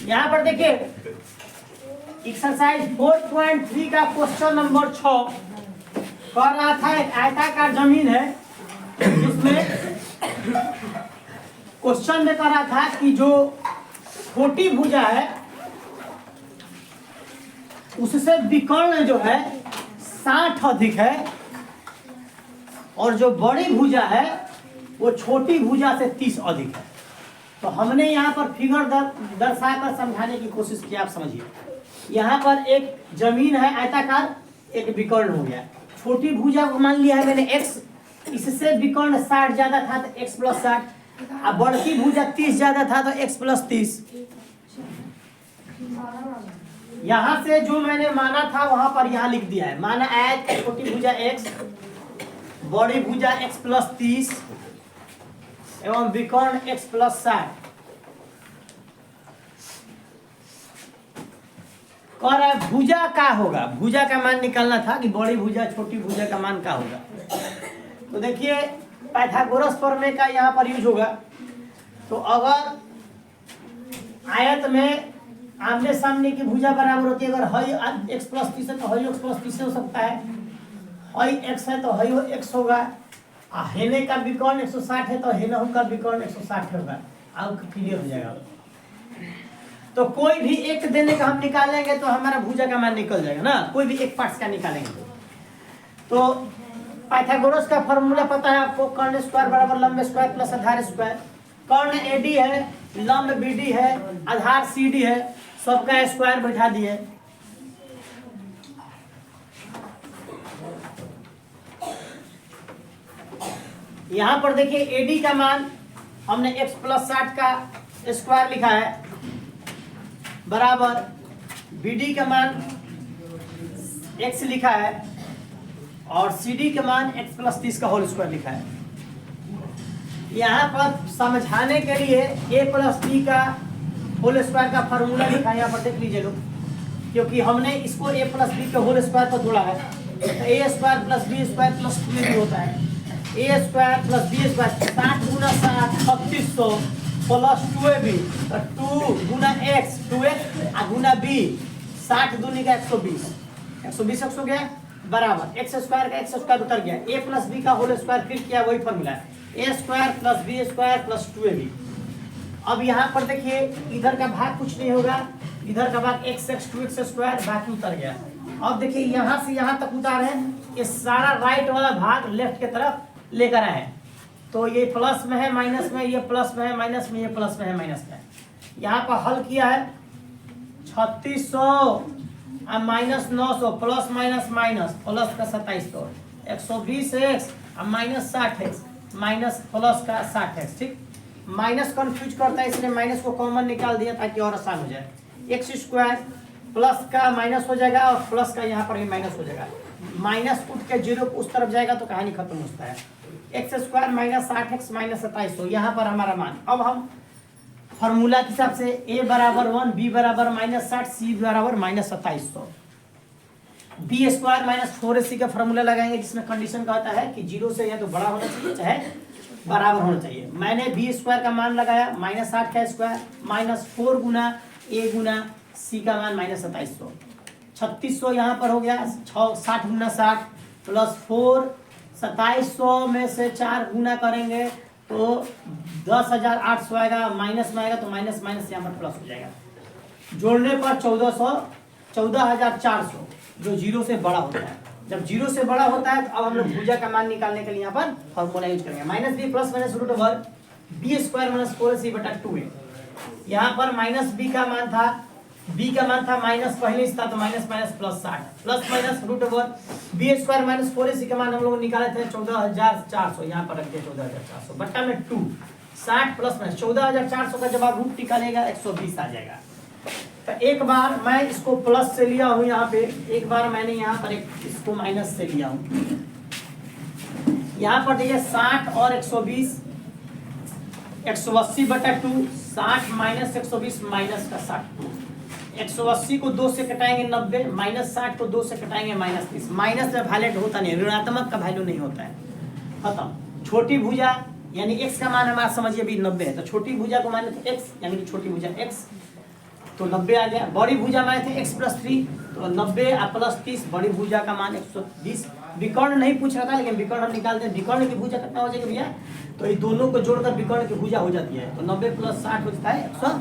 यहाँ पर देखिए एक्सरसाइज 4.3 का क्वेश्चन नंबर 6 कह रहा था एक आयताकार जमीन है जिसमें क्वेश्चन में कह रहा था कि जो छोटी भुजा है उससे विकर्ण जो है 60 अधिक है और जो बड़ी भुजा है वो छोटी भुजा से 30 अधिक है। तो हमने यहाँ पर फिगर दर्शाकर समझाने की कोशिश की। आप समझिए, यहाँ पर एक जमीन है आयताकार, एक विकर्ण हो गया। छोटी भुजा को मान लिया है मैंने x, इससे विकर्ण 60 ज्यादा था तो x + 60, अब बड़ी भुजा 30 ज्यादा था तो x + 30। यहाँ से जो मैंने माना था वहां पर यहाँ लिख दिया है। माना आयत छोटी भुजा x, बड़ी भुजा x + 30 एवं विकर्ण x + 60। कह रहा है भुजा का होगा, भुजा का मान निकालना था कि बड़ी भुजा छोटी भुजा का मान का होगा। तो देखिए पाइथागोरस प्रमेय का यहाँ पर यूज होगा। तो अगर आयत में आमने सामने की भुजा बराबर होती है, अगर हई x + 30 है तो हई x + 30 हो सकता है, हई x है तो हई x होगा, हेने का विकर्ण 160 है तो हेनहु का विकर्ण 160 होगा। अब क्लियर हो जाएगा। तो कोई भी एक देने का हम निकालेंगे तो हमारा भुजा का मान निकल जाएगा ना, कोई भी एक पार्ट्स का निकालेंगे तो पाइथागोरस का फॉर्मूला पता है आपको, कर्ण स्क्वायर बराबर लंब स्क्वायर प्लस आधार स्क्वायर। कर्ण AD है, लंब BD है, आधार CD है, सबका स्क्वायर बैठा दिए। यहां पर देखिए AD का मान हमने x + 60 का स्क्वायर लिखा है बराबर BD का मान x लिखा है और CD का मान x + 30 का होल स्क्वायर लिखा है। यहाँ पर समझाने के लिए a + b का होल स्क्वायर का फॉर्मूला लिखा है, यहाँ पर देख लीजिए लोग, क्योंकि हमने इसको a + b के होल स्क्वायर पर जोड़ा है। तो a² + b² + 2ab होता है। a² + b² 60 × 60 3600 plus 2ab, 2 × x 2x गुना b 60 दूनी का 120, 120 हो गया बराबर x² का x² उतर गया, a + b का होल स्क्वायर फिर किया वही फॉर्मूला है, a² + b² + 2ab। अब यहाँ पर देखिए इधर का भाग कुछ नहीं होगा, इधर का भाग x 2x² बाकी उतर गया। अब देखिए यहाँ से यहाँ तक उतारे, ये सारा राइट वाला भाग लेफ्ट की तरफ लेकर आए, तो ये प्लस में है माइनस में, ये प्लस में है माइनस में, ये प्लस में है माइनस में। यहाँ पर हल किया है 3600 minus 900 plus minus minus plus का 2700, 120x minus 60x minus plus का 60x। ठीक, माइनस कंफ्यूज करता है इसलिए माइनस को कॉमन निकाल दिया ताकि और आसान हो जाए। x² प्लस का माइनस हो जाएगा और प्लस का यहाँ पर भी माइनस हो जाएगा, माइनस उठ के 0 उस तरफ जाएगा तो कहानी खत्म होता है। x² - 60x माइनस 2700 यहाँ पर हमारा मान। अब हम फॉर्मूला के हिसाब से a बराबर 1, b बराबर -60, c बराबर -2700, b² - 4ac का फॉर्मूला लगाएंगे जिसमें कंडीशन का होता है कि 0 से या तो बड़ा होना चाहिए चाहे बराबर होना चाहिए। मैंने b² का मान लगाया -60 का square -4 Guna a Guna c का मान -2700, 3600 यहाँ पर हो गया, 60 × 60 प्लस 4, 2700 में से 4 गुना करेंगे तो 10,800 आएगा, माइनस में आएगा तो माइनस माइनस यहाँ पर प्लस हो जाएगा, जोड़ने पर 14,400 जो 0 से बड़ा होता है। जब 0 से बड़ा होता है तो अब हम लोग भुजा का मान निकालने के लिए यहाँ पर फॉर्मूला यूज करेंगे, -b + -√b² - 4ac/2a। यहाँ पर -b का मान था, b का मान था माइनस पहले था तो minus minus plus 60 plus minus √b² - 4ac का मान हम लोग निकाले थे 14,400, यहाँ पर रख दिया 14,400 बट्टा में 2, 60 प्लस माइनस 14,400 का जब आप रूट निकालेगा 120 आ जाएगा। तो एक बार मैं इसको प्लस से लिया हूँ यहाँ पे, एक बार मैंने यहाँ पर इसको माइनस से लिया हूँ। यहाँ पर देखिए 60 और 120, 180/2, 60 माइनस 120 माइनस का 60, 180 को 2 से कटाएंगे 90, -60 को 2 से कटाएंगे -30। माइनस में वैलिड होता नहीं, ऋणात्मक का वैल्यू नहीं होता है, खत्म। छोटी भुजा यानी x का मान हमारा समझिए अभी 90 है, तो छोटी भुजा को माने तो x यानी कि छोटी भुजा x तो 90 आ गया। बड़ी भुजा में थे x प्लस 3, तो 90 प्लस 30, बड़ी भुजा का मान 120। विकर्ण नहीं पूछ रहा था, लेकिन विकर्ण हम निकालते हैं। विकर्ण की भुजा कितना हो जाएगा भैया, तो ये दोनों को जोड़कर विकर्ण की भुजा हो जाती है। तो 90 प्लस 60 हो जाता है 150।